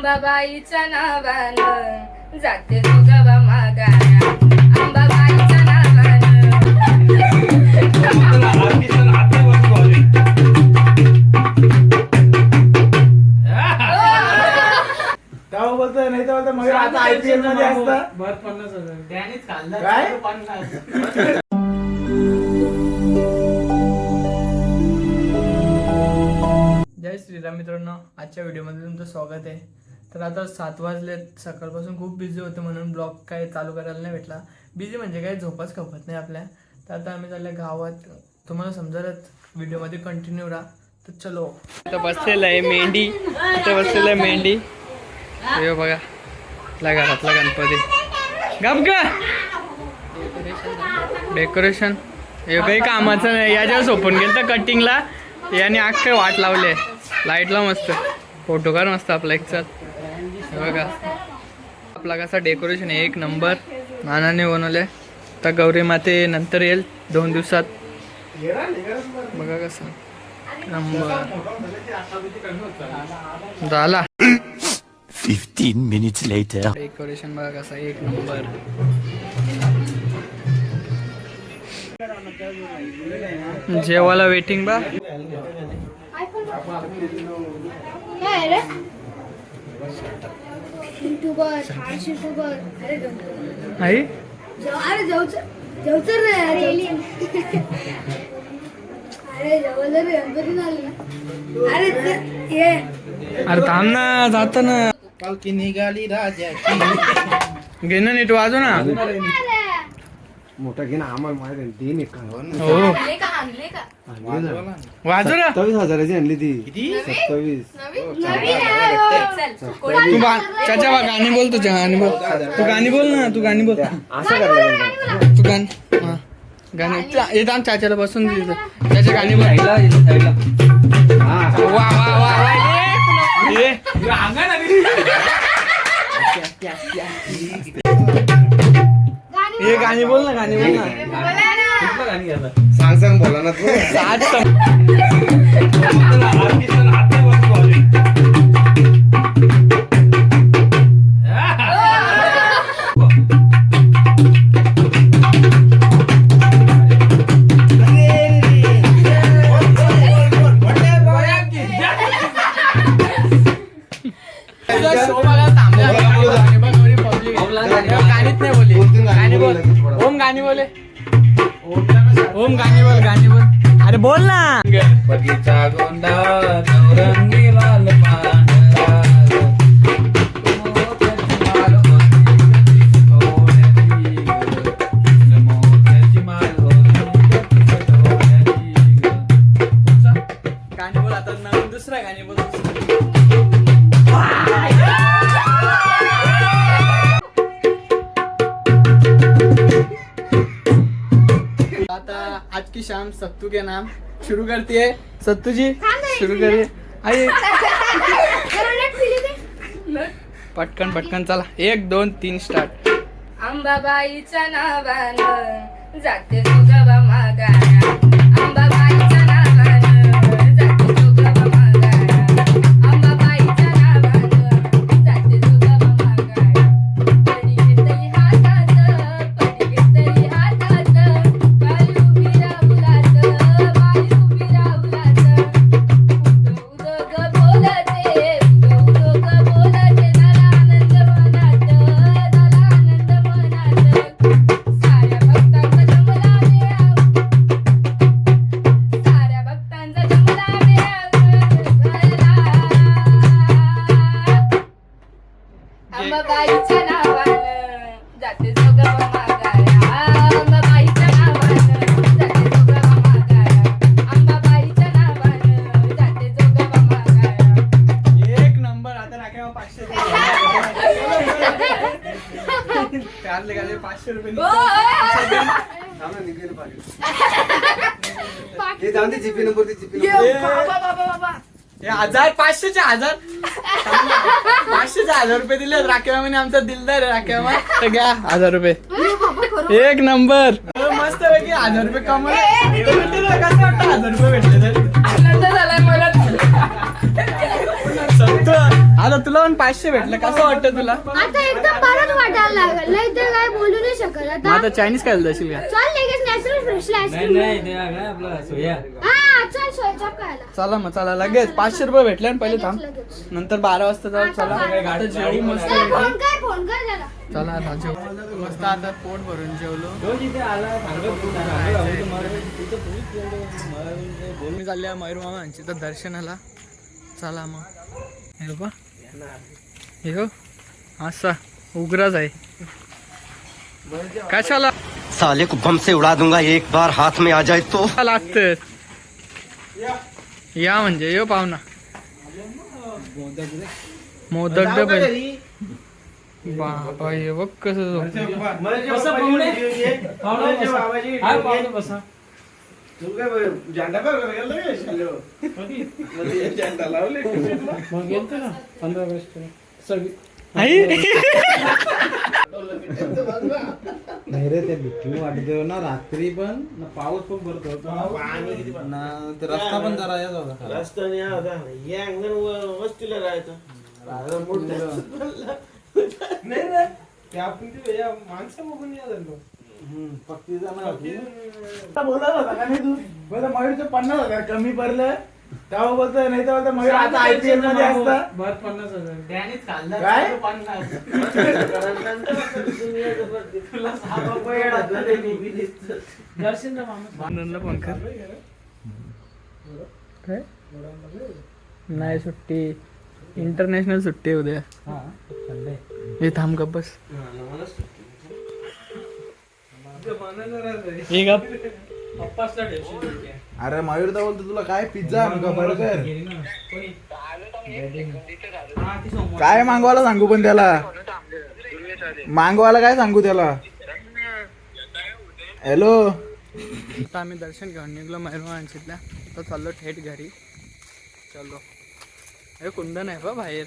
अंबाबाईच्या नावानं जाते तुगवा मागाया अंबाबाईच्या नावानं काय बोलतोय नाही तर मग आता IPL मध्ये असतं बरं 50,000 त्यानेच खाल्लं काय? 50. जय श्रीराम मित्रांनो, आजच्या व्हिडिओमध्ये तुमचं स्वागत आहे. तर आता 7 वाजले, सकाळपासून खूप बिझी होते म्हणून ब्लॉग काय चालू करायला नाही भेटला. बिझी म्हणजे काय, झोपच खपत नाही आपल्या. तर आता आम्ही चालल्या गावात, तुम्हाला समजायलाच व्हिडिओमध्ये कंटिन्यू राहा. तर चलो. इथं बसलेलं आहे मेंढी, इथं बसलेलं आहे मेंढी. हे बघा, आपल्या घरातला गणपती गप ग. डेकोरेशन हे काही कामाचं नाही. याच्यावर झोपून गेलं तर कटिंगला याने अख्खे वाट लावले. लाईटला मस्त फोटो काढ मस्त आपला एक चल. बघा आपला कसा डेकोरेशन आहे, एक नंबर नानाने बनवले. तर गौरी माते नंतर येईल 2 दिवसात. बघा कसं नंबर झाला. 15 minutes later. डेकोरेशन बघा कसं एक नंबर. जेवायला वेटिंग बा. आई अरे थांब ना, जात ना. पालखी निघाली राजाची. घे ना नीट, वाजव ना. मोठा घे ना, आम्हाला माहिती आहे. हो वाजव ना. 27,000ची आणली ती. 27. चाचा गाणी बोल, तुझ्या गाणी बोल. तू गाणी बोल ना, तू गाणी बोल. असं करलं तू गाणी येत आम चाचाला बसून दिलं. त्याच्या गाणी बोल. वा वा वा वा. हे गाणी बोल ना, गाणी बोल ना. सांग बोला ना तू. गाणीच नाही बोली. गाणी बोल. ओम गाणी बोले. ओम गाणी बोल, गाणी बोल. अरे बोल ना. गणपतीचा गोंडा चौरंगी लाल पांढरा गाणी बोल. आता नवीन दुसरा गाणी बोल. आज की शाम सत्तू के नाम शुरू करती है. सत्तू जी शुरू करिए. आइए पटकन पटकन चला. 1 2 3 स्टार्ट. अंबाबाईच्या नावानं जाते तुगवा मागाया अंबाबाईच्या नावानं जाते तुगवा मागाया अंबाबाईच्या नावानं जाते तुगवा मागाया. पडी घेतली हातात, पडी घेतली हातात, बाई उभी राहुलात, बाई उभी राहुलात. उद उद ग बोलते, उद उद ग बोलते, झाला आनंद मनात, झाला आनंद मनात. साऱ्या भक्तांचा जमला मेळावा, साऱ्या भक्तांचा जमला मेळावा अंबाबाईच्या नावानं जाते जोगवा मागाया अंबाबाईच्या नावानं जाते जोगवा मागाया अंबाबाईच्या नावानं जाते जोगवा मागाया. एक नंबर. आता राख्या 500 कारले गाले 500 रुपये. हे जाऊन दे. जीपी नंबर दे. जीपी हे 1000 500चे 1000 500चे 1000 रुपये दिले. राख्या म्हणे आमचा दिलदार आहे राख्या. तर घ्या 1000 रुपये. एक नंबर. मस्त पैकी 1000 रुपये कमवले. कसं वाटतं 1000 रुपये भेटले तर? आनंद झालाय मला. सत्तू आता तुला पण 500 भेटलं कसं वाटतं तुला? आता एकदम बरंच वाटायला लागलं नाही तर काय बोलू नाही शकत मग आता आता चायनीज खायला जाशील का? चल लगेच नॅचरल फ्रेश आईस्क्रीम हा चल सोयचाप खायला चला मग चला लगेच 500 रुपये भेटले आणि पहिले थांब लगेच. नंतर 12 वाजता जाऊ. चला आता जेवू मस्त चल, पैकी. फोन कर त्याला चला आता जेवू मस्त आता पोट भरून जेवलो. मी चालल्या मयूर मामांची तर दर्शनाला. चला मग हे बघ हे हो असा उग्रच आहे कशाला साले को बम से उड़ा दूंगा एक बार हाथ में आ जाए तो लागतं या म्हणजे यो पाहुणा मोदक डबे बाबा हे बघ कसं नाही रे ते भिक्की वाटत ना रात्री पण ना पाऊस पण भरत होता ना ते रस्ता पण जरा याच होता रस्त्याने होता या अंगण वस्तीला राहायचं नाही रे ते आपण ते माणसं बघून या झालो पक्की जण होती बोलत होता का नाही तू बोला मयूरचं 50,000 कमी पडलं तेव्हा बोलतोय नाही तर बोलतो मयूर आता IPL मध्ये असतं 50,000 काय फोन कर काय नाही सुट्टी इंटरनॅशनल सुट्टी आहे उद्या हे थांब गप बस हे गप अरे मयूर तर बोलतो तुला काय पिझ्झा बर्गर काय मागवायला सांगू पण त्याला मागवायला काय सांगू त्याला हॅलो आता आम्ही दर्शन घेऊन निघलो मयूरमांशीतल्या आता चाललो थेट घरी चलो हे कुंदन आहे बा बाहेर